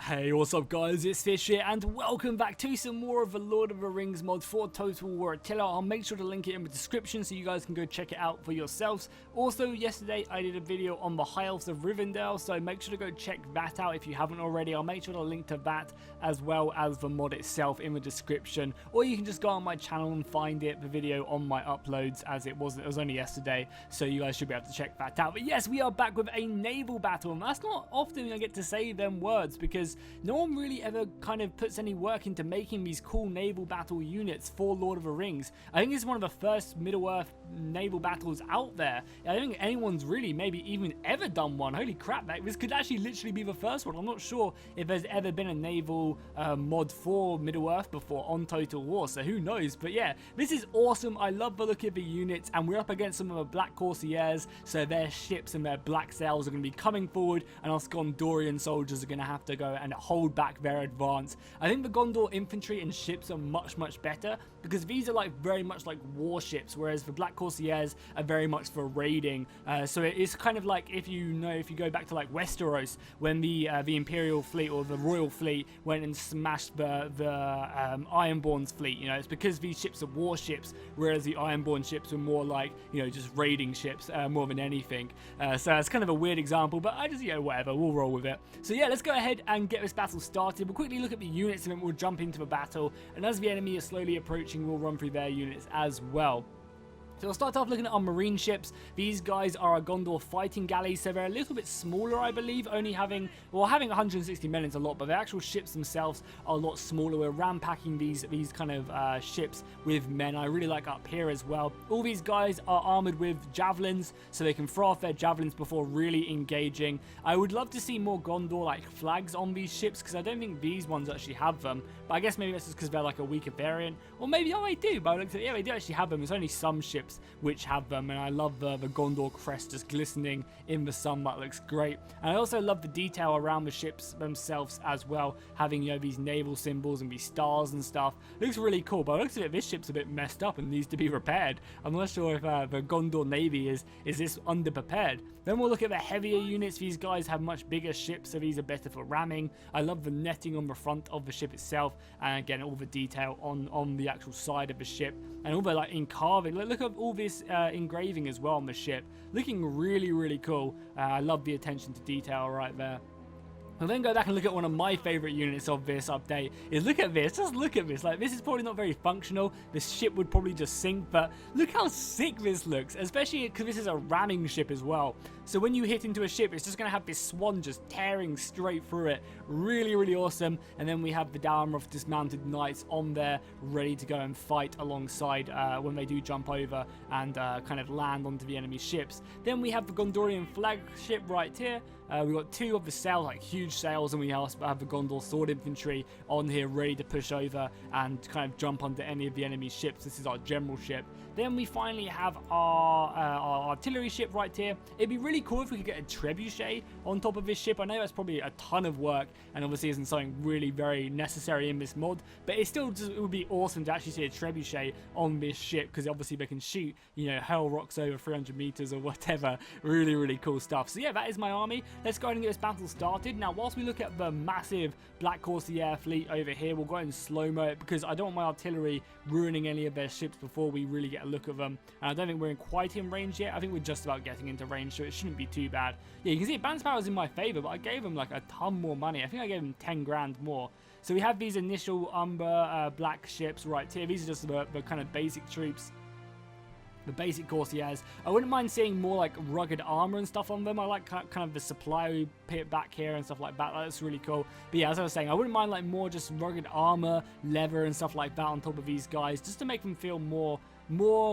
Hey, what's up guys, it's Fish here and welcome back to some more of the Lord of the Rings mod for Total War Attila. I'll make sure to link it in the description so you guys can go check it out for yourselves. Also, yesterday I did a video on the High Elves of Rivendell, so make sure to go check that out if you haven't already. I'll make sure to link to that as well as the mod itself in the description, or you can just go on my channel and find it, the video on my uploads, as it was only yesterday, so you guys should be able to check that out. But yes, we are back with a naval battle, and that's not often I get to say them words because no one really ever kind of puts any work into making these cool naval battle units for Lord of the Rings. I think it's one of the first Middle-earth naval battles out there. I don't think anyone's really maybe even ever done one. Holy crap, this could actually literally be the first one. I'm not sure if there's ever been a naval mod for Middle-earth before on Total War, so who knows. But yeah, this is awesome. I love the look of the units, and we're up against some of the Black Corsairs, so their ships and their black sails are going to be coming forward, and us Gondorian soldiers are going to have to go and hold back their advance. I think the Gondor infantry and ships are much better because these are like very much like warships, whereas the Black Corsairs are very much for raiding. So it is kind of like if you go back to like Westeros when the Imperial fleet or the Royal fleet went and smashed the Ironborn's fleet. You know, it's because these ships are warships, whereas the Ironborn ships were more like, you know, just raiding ships more than anything. So it's kind of a weird example, but I just, you know, whatever, we'll roll with it. So yeah, let's go ahead and get this battle started. We'll quickly look at the units and then we'll jump into the battle, and as the enemy is slowly approaching, we'll run through their units as well. So we'll start off looking at our marine ships. These guys are our Gondor fighting galleys, so they're a little bit smaller, I believe, only having 160 men is a lot, but the actual ships themselves are a lot smaller. We're rampacking these kind of ships with men. I really like up here as well. All these guys are armored with javelins, so they can throw off their javelins before really engaging. I would love to see more Gondor like flags on these ships, because I don't think these ones actually have them, but I guess maybe that's just because they're like a weaker variant, or maybe, oh, they do, but I looked at, yeah, they do actually have them. There's only some ships which have them, and I love the Gondor crest just glistening in the sun. That looks great. And I also love the detail around the ships themselves as well, having, you know, these naval symbols and these stars and stuff. It looks really cool, but it looks like this ship's a bit messed up and needs to be repaired. I'm not sure if the Gondor Navy is this underprepared. Then we'll look at the heavier units. These guys have much bigger ships, so these are better for ramming. I love the netting on the front of the ship itself, and again, all the detail on the actual side of the ship, and all the like in carving. Look at all this engraving as well on the ship, looking really cool. I love the attention to detail right there. We'll then go back and look at one of my favourite units of this update. Is look at this, just look at this. Like, this is probably not very functional. This ship would probably just sink, but look how sick this looks, especially because this is a ramming ship as well. So when you hit into a ship, it's just going to have this swan just tearing straight through it. Really awesome. And then we have the Dalmroth dismounted knights on there, ready to go and fight alongside when they do jump over and kind of land onto the enemy ships. Then we have the Gondorian flagship right here. We've got two of the sails, like huge sails, and we also have the Gondor sword infantry on here ready to push over and kind of jump onto any of the enemy ships. This is our general ship. Then we finally have our artillery ship right here. It'd be really cool if we could get a trebuchet on top of this ship. I know that's probably a ton of work and obviously isn't something really very necessary in this mod, but it would be awesome to actually see a trebuchet on this ship, because obviously they can shoot, you know, hell rocks over 300 meters or whatever. Really cool stuff. So yeah, that is my army. Let's go ahead and get this battle started. Now, whilst we look at the massive Black Corsair fleet over here, we'll go ahead and slow-mo it, because I don't want my artillery ruining any of their ships before we really get a look at them. And I don't think we're quite in range yet. I think we're just about getting into range, so it shouldn't be too bad. Yeah, you can see balance power is in my favor, but I gave them like a ton more money. I think I gave them 10 grand more. So we have these initial Umbar black ships right here. These are just the kind of basic troops, the basic Corsairs. I wouldn't mind seeing more like rugged armor and stuff on them. I like kind of the supply pit back here and stuff like that. That's really cool. But yeah, as I was saying, I wouldn't mind like more just rugged armor, leather and stuff like that on top of these guys, just to make them feel more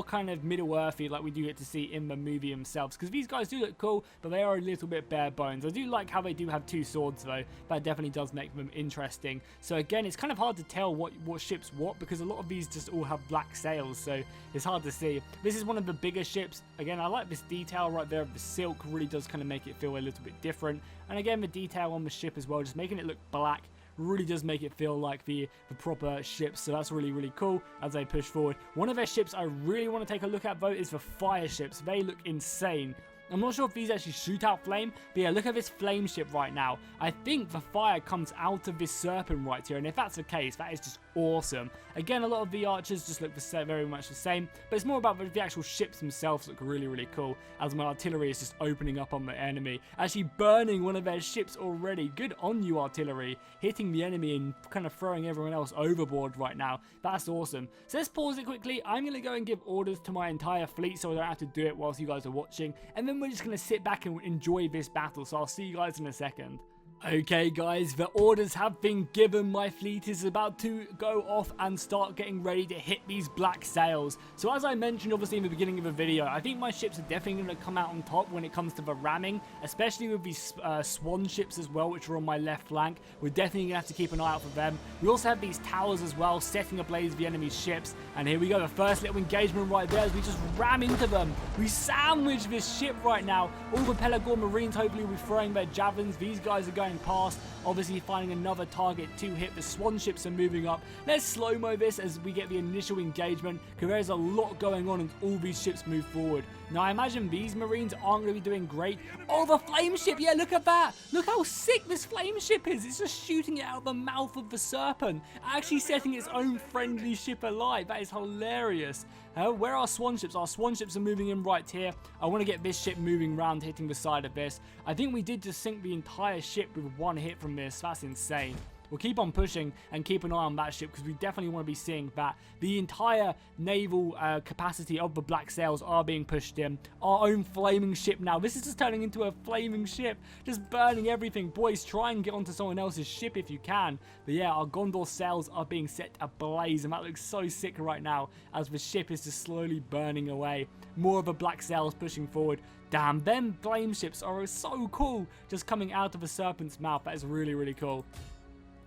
kind of Middle-earthy, like we do get to see in the movie themselves, because these guys do look cool, but they are a little bit bare bones. I do like how they do have two swords though. That definitely does make them interesting. So again, it's kind of hard to tell what ship's what, because a lot of these just all have black sails, so it's hard to see. This is one of the bigger ships. Again, I like this detail right there of the silk. Really does kind of make it feel a little bit different. And again, the detail on the ship as well, just making it look black, really does make it feel like the proper ships. So that's really cool as they push forward. One of their ships I really want to take a look at though is the fire ships. They look insane. I'm not sure if these actually shoot out flame, but yeah, look at this flame ship right now. I think the fire comes out of this serpent right here, and if that's the case, that is just awesome. Again, a lot of the archers just look very much the same, but it's more about the actual ships themselves look really, really cool, as my artillery is just opening up on the enemy, actually burning one of their ships already. Good on you, artillery, hitting the enemy and kind of throwing everyone else overboard right now. That's awesome. So let's pause it quickly. I'm going to go and give orders to my entire fleet so I don't have to do it whilst you guys are watching, and then we're just going to sit back and enjoy this battle. So I'll see you guys in a second. Okay guys, the orders have been given. My fleet is about to go off and start getting ready to hit these black sails. So as I mentioned obviously in the beginning of the video, I think my ships are definitely going to come out on top when it comes to the ramming, especially with these swan ships as well, which are on my left flank. We're definitely going to have to keep an eye out for them. We also have these towers as well, setting ablaze the enemy's ships. And here we go, the first little engagement right there as we just ram into them. We sandwich this ship right now. All the Pelagor Marines hopefully will be throwing their javelins. These guys are going past, obviously finding another target to hit. The swan ships are moving up. Let's slow-mo this as we get the initial engagement, because there's a lot going on as all these ships move forward. Now I imagine these Marines aren't going to be doing great. Oh, the flame ship, yeah, look at that. Look how sick this flame ship is. It's just shooting it out of the mouth of the serpent, actually setting its own friendly ship alight. That is hilarious. Where are our swan ships? Our swan ships are moving in right here. I want to get this ship moving around, hitting the side of this. I think we did just sink the entire ship with one hit from this. That's insane. We'll keep on pushing and keep an eye on that ship, because we definitely want to be seeing that. The entire naval capacity of the black sails are being pushed in. Our own flaming ship now. This is just turning into a flaming ship, just burning everything. Boys, try and get onto someone else's ship if you can. But yeah, our Gondor sails are being set ablaze, and that looks so sick right now as the ship is just slowly burning away. More of the black sails pushing forward. Damn, them flame ships are so cool, just coming out of a serpent's mouth. That is really, really cool.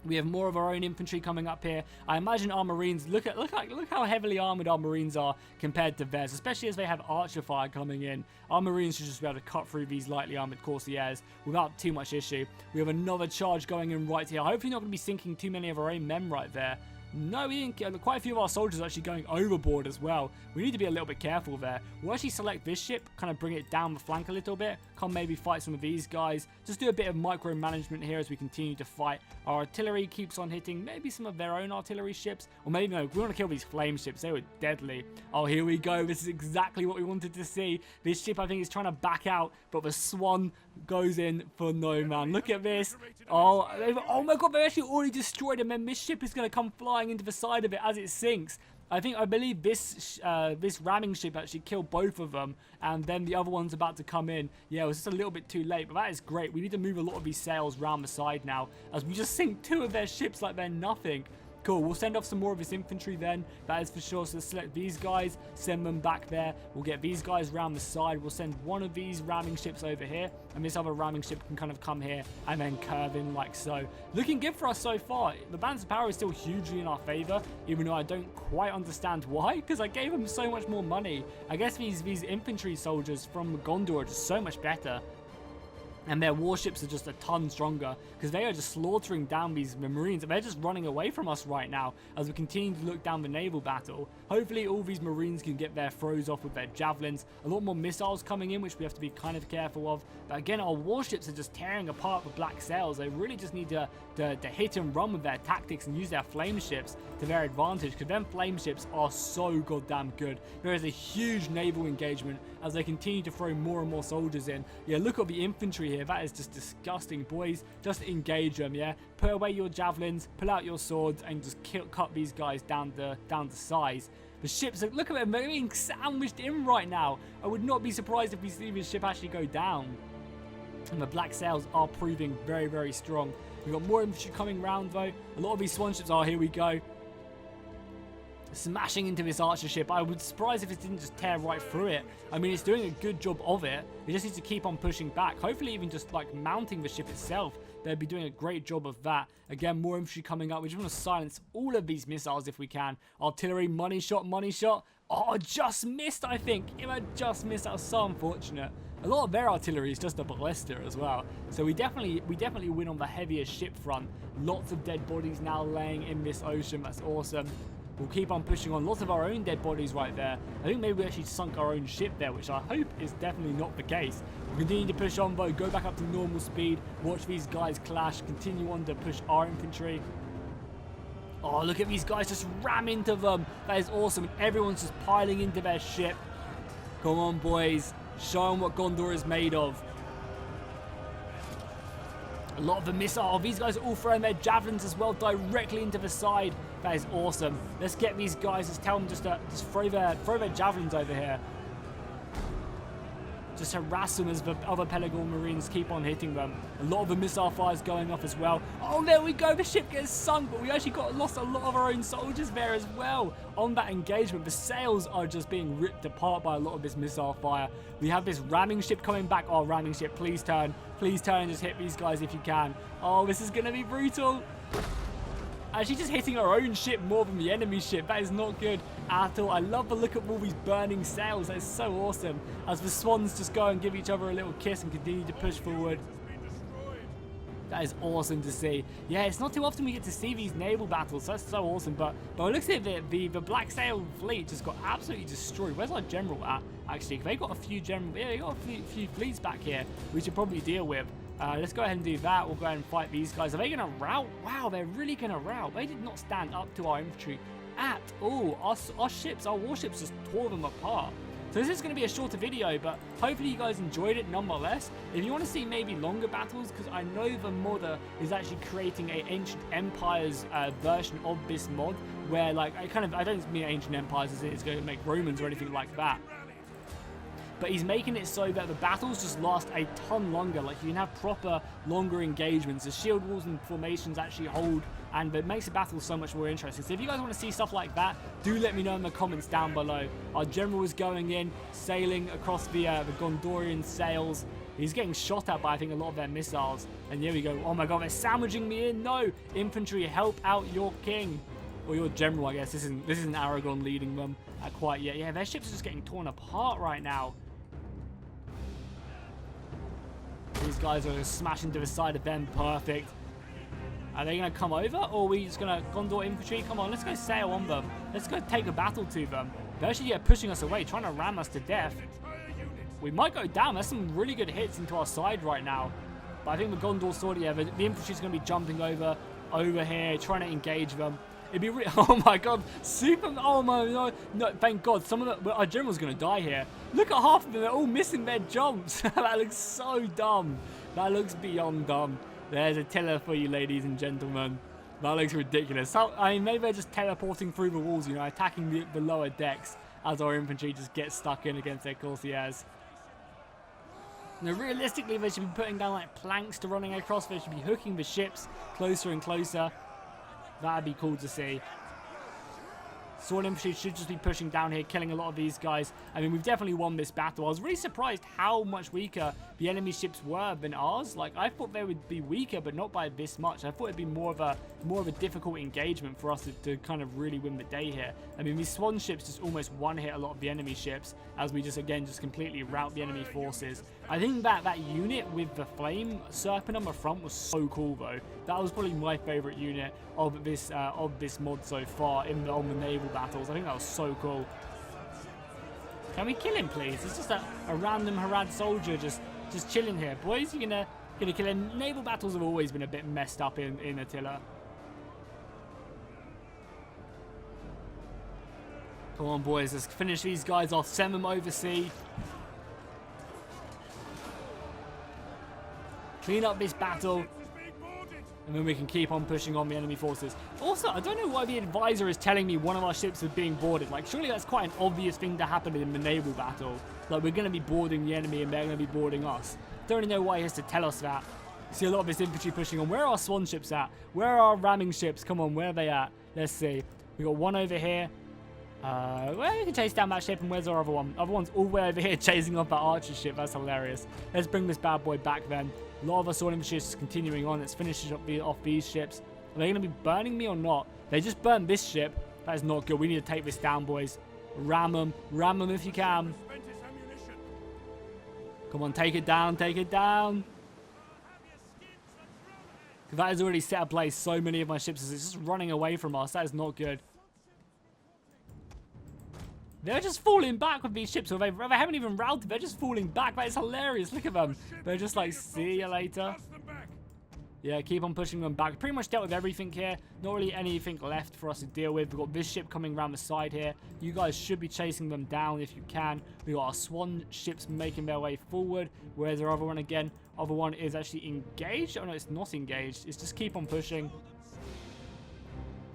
We have more of our own infantry coming up here. I imagine our Marines, look how heavily armored our Marines are compared to theirs, especially as they have archer fire coming in. Our Marines should just be able to cut through these lightly armored Corsairs without too much issue. We have another charge going in right here. Hopefully not going to be sinking too many of our own men right there. No, we didn't get quite a few of our soldiers actually going overboard as well. We need to be a little bit careful there. We'll actually select this ship, kind of bring it down the flank a little bit. Come maybe fight some of these guys. Just do a bit of micromanagement here as we continue to fight. Our artillery keeps on hitting maybe some of their own artillery ships. Or maybe no, we want to kill these flame ships. They were deadly. Oh, here we go. This is exactly what we wanted to see. This ship, I think, is trying to back out, but the swan goes in for no man. Look at this. Oh my god, they actually already destroyed him, and this ship is going to come flying into the side of it as it sinks. I believe this this ramming ship actually killed both of them, and then the other one's about to come in. Yeah, it was just a little bit too late, but that is great. We need to move a lot of these sails around the side now, as we just sink two of their ships like they're nothing. Cool, we'll send off some more of this infantry then, that is for sure. So let's select these guys, send them back there. We'll get these guys around the side. We'll send one of these ramming ships over here, and this other ramming ship can kind of come here and then curve in like so. Looking good for us so far. The balance of power is still hugely in our favor, even though I don't quite understand why, because I gave them so much more money. I guess these infantry soldiers from Gondor are just so much better. And their warships are just a ton stronger, because they are just slaughtering down these Marines. They're just running away from us right now as we continue to look down the naval battle. Hopefully all these Marines can get their throws off with their javelins. A lot more missiles coming in, which we have to be kind of careful of. But again, our warships are just tearing apart the black sails. They really just need to hit and run with their tactics and use their flame ships to their advantage, because them flame ships are so goddamn good. There is a huge naval engagement as they continue to throw more and more soldiers in. Yeah, look at the infantry here. That is just disgusting, boys. Just engage them, yeah? Put away your javelins, pull out your swords, and just cut these guys down to size. The ships, look at them, they're being sandwiched in right now. I would not be surprised if we see this ship actually go down. And the black sails are proving very, very strong. We've got more infantry coming round though. A lot of these swan ships are, here we go, smashing into this archer ship. I would be surprised if it didn't just tear right through it. I mean, it's doing a good job of it. It just needs to keep on pushing back. Hopefully even just like mounting the ship itself. They'll be doing a great job of that. Again, more infantry coming up. We just want to silence all of these missiles if we can. Artillery, money shot, money shot. Oh, just missed, I think. If I just missed, that was so unfortunate. A lot of their artillery is just a ballista as well. So we definitely win on the heavier ship front. Lots of dead bodies now laying in this ocean. That's awesome. We'll keep on pushing on. Lots of our own dead bodies right there. I think maybe we actually sunk our own ship there, which I hope is definitely not the case. We'll continue to push on, though. Go back up to normal speed. Watch these guys clash. Continue on to push our infantry. Oh, look at these guys just ram into them. That is awesome. Everyone's just piling into their ship. Come on, boys. Show them what Gondor is made of. A lot of the missile. Oh, these guys are all throwing their javelins as well directly into the side. That is awesome. Let's get these guys. Just tell them just throw their javelins over here. Just harass them as the other Pelagon Marines keep on hitting them. A lot of the missile fires going off as well. Oh, there we go. The ship gets sunk, but we actually lost a lot of our own soldiers there as well. On that engagement, the sails are just being ripped apart by a lot of this missile fire. We have this ramming ship coming back. Oh, ramming ship, please turn. Please turn and just hit these guys if you can. Oh, this is going to be brutal. Actually just hitting our own ship more than the enemy ship. That is not good at all. I love the look of all these burning sails. That is so awesome. As the swans just go and give each other a little kiss and continue to push forward. That is awesome to see. Yeah, it's not too often we get to see these naval battles. That's so awesome. But it looks like the Black Sail fleet just got absolutely destroyed. Where's our general at? Actually, they got a few they got a few fleets back here we should probably deal with. Let's go ahead and do that. We'll go ahead and fight these guys. Are they going to rout? Wow, they're really going to rout. They did not stand up to our infantry at all. Our ships, our warships just tore them apart. So this is going to be a shorter video, but hopefully you guys enjoyed it nonetheless. If you want to see maybe longer battles, because I know the modder is actually creating an Ancient Empires version of this mod, where like I don't mean Ancient Empires as it's going to make Romans or anything like that. But he's making it so that the battles just last a ton longer. Like you can have proper longer engagements. The shield walls and formations actually hold, and it makes the battle so much more interesting. So if you guys want to see stuff like that, do let me know in the comments down below. Our general is going in, sailing across the Gondorian sails. He's getting shot at by, I think, a lot of their missiles. And here we go. Oh my god, they're sandwiching me in. No! Infantry, help out your king. Or your general, I guess. This isn't Aragon leading them quite yet. Yeah, their ships are just getting torn apart right now. These guys are smashing to the side of them. Perfect. Are they going to come over? Or are we just going to Gondor infantry? Come on, let's go sail on them. Let's go take a battle to them. They're actually pushing us away, trying to ram us to death. We might go down. There's some really good hits into our side right now. But I think the Gondor sword, yeah, the infantry's going to be jumping over here, trying to engage them. It'd be oh my god, oh my no, thank god, our general's gonna die here. Look at half of them, they're all missing their jumps. That looks so dumb. That looks beyond dumb. There's a tiller for you, ladies and gentlemen. That looks ridiculous. I mean, maybe they're just teleporting through the walls, you know, attacking the lower decks as our infantry just gets stuck in against their Corsairs. Now, realistically, they should be putting down like planks to running across. They should be hooking the ships closer and closer. That'd be cool to see. Sword infantry should just be pushing down here, killing a lot of these guys. I mean, we've definitely won this battle. I was really surprised how much weaker the enemy ships were than ours. Like, I thought they would be weaker, but not by this much. I thought it'd be more of a difficult engagement for us to kind of really win the day here. I mean, these swan ships just almost one-hit a lot of the enemy ships as we just completely rout the enemy forces. I think that unit with the flame serpent on the front was so cool, though. That was probably my favorite unit of this mod so far on the naval battles. I think that was so cool. Can we kill him, please? It's just a random Harad soldier just chilling here. Boys, you're gonna kill him. Naval battles have always been a bit messed up in Attila. Come on, boys, let's finish these guys off. Send them overseas. Clean up this battle. And then we can keep on pushing on the enemy forces. Also, I don't know why the advisor is telling me one of our ships is being boarded. Like, surely that's quite an obvious thing to happen in the naval battle. Like, we're going to be boarding the enemy and they're going to be boarding us. Don't really know why he has to tell us that. See a lot of this infantry pushing on. Where are our swan ships at? Where are our ramming ships? Come on, where are they at? Let's see. We got one over here. Well, we can chase down that ship, and where's our other one? Other one's all the way over here chasing off that archer ship. That's hilarious. Let's bring this bad boy back then. A lot of our sword infantry is continuing on. Let's finish off these ships. Are they going to be burning me or not? They just burned this ship. That is not good. We need to take this down, boys. Ram them. Ram them if you can. Come on, take it down. Take it down. That has already set ablaze so many of my ships as it's just running away from us. That is not good. They're just falling back with these ships, or they haven't even routed. They're just falling back. That is hilarious. Look at them. They're just like, see you later. Yeah, keep on pushing them back. Pretty much dealt with everything here. Not really anything left for us to deal with. We've got this ship coming around the side here. You guys should be chasing them down if you can. We've got our swan ships making their way forward. Where's our other one again? Other one is actually engaged. Oh, no, it's not engaged. It's just keep on pushing.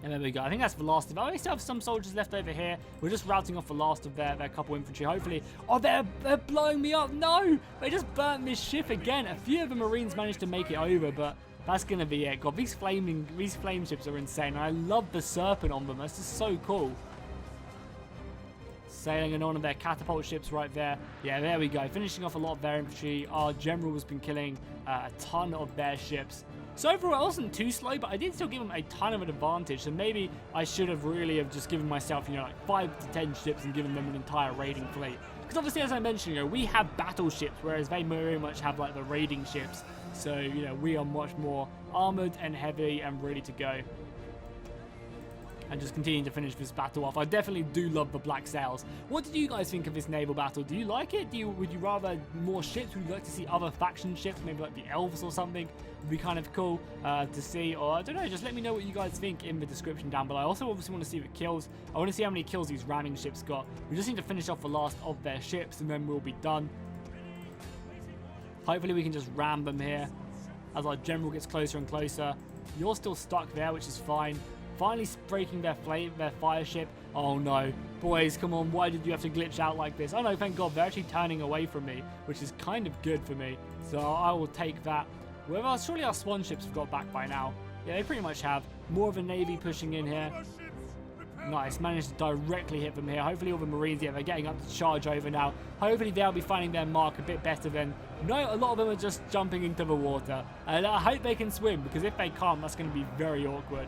And there we go. I think that's the last of it. I still have some soldiers left over here. We're just routing off the last of their couple infantry. Hopefully. Oh, they're blowing me up. No! They just burnt this ship again. A few of the Marines managed to make it over, but that's going to be it. God, these flame ships are insane. I love the serpent on them. That's just so cool. Sailing on their catapult ships right there. Yeah, there we go. Finishing off a lot of their infantry. Our general has been killing a ton of their ships. So overall, I wasn't too slow, but I did still give them a ton of an advantage. So maybe I should have really have just given myself, you know, like 5 to 10 ships and given them an entire raiding fleet. Because obviously, as I mentioned, you know, we have battleships, whereas they very much have like the raiding ships. So, you know, we are much more armored and heavy and ready to go. And just continuing to finish this battle off. I definitely do love the black sails. What did you guys think of this naval battle? Do you like it? Would you rather more ships? Would you like to see other faction ships? Maybe like the elves or something? Would be kind of cool to see. Or I don't know, just let me know what you guys think in the description down below. I also obviously want to see the kills. I want to see how many kills these ramming ships got. We just need to finish off the last of their ships and then we'll be done. Hopefully we can just ram them here as our general gets closer and closer. You're still stuck there, which is fine. Finally breaking their fire ship. Oh no. Boys, come on. Why did you have to glitch out like this? Oh no, thank God. They're actually turning away from me, which is kind of good for me. So I will take that. Surely our swan ships have got back by now. Yeah, they pretty much have. More of a navy pushing in here. Nice. Managed to directly hit them here. Hopefully all the Marines, yeah, they're getting up to charge over now. Hopefully they'll be finding their mark a bit better than... No, a lot of them are just jumping into the water. And I hope they can swim, because if they can't, that's going to be very awkward.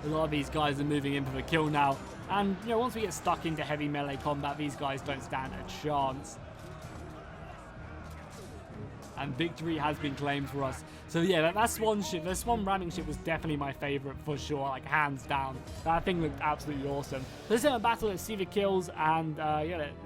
A lot of these guys are moving in for the kill now. And, you know, once we get stuck into heavy melee combat, these guys don't stand a chance. And victory has been claimed for us. So yeah, that swan ship, the swan ramming ship was definitely my favorite for sure, like hands down. That thing looked absolutely awesome. Let's have a battle, let's see the kills, and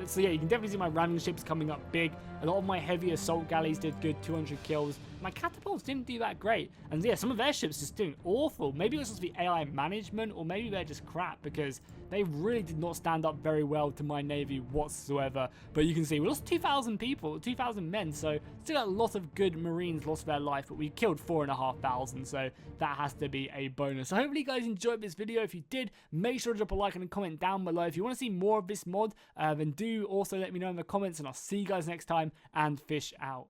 so yeah, you can definitely see my ramming ships coming up big. A lot of my heavy assault galleys did good, 200 kills. My catapults didn't do that great. And yeah, some of their ships just doing awful. Maybe it was just the AI management, or maybe they're just crap, because they really did not stand up very well to my navy whatsoever. But you can see we lost 2,000 people, 2,000 men, so still a lot of good Marines lost their life, but we killed 4,500, so that has to be a bonus. So hopefully you guys enjoyed this video. If you did, make sure to drop a like and a comment down below. If you want to see more of this mod, then do also let me know in the comments, and I'll see you guys next time, and fish out.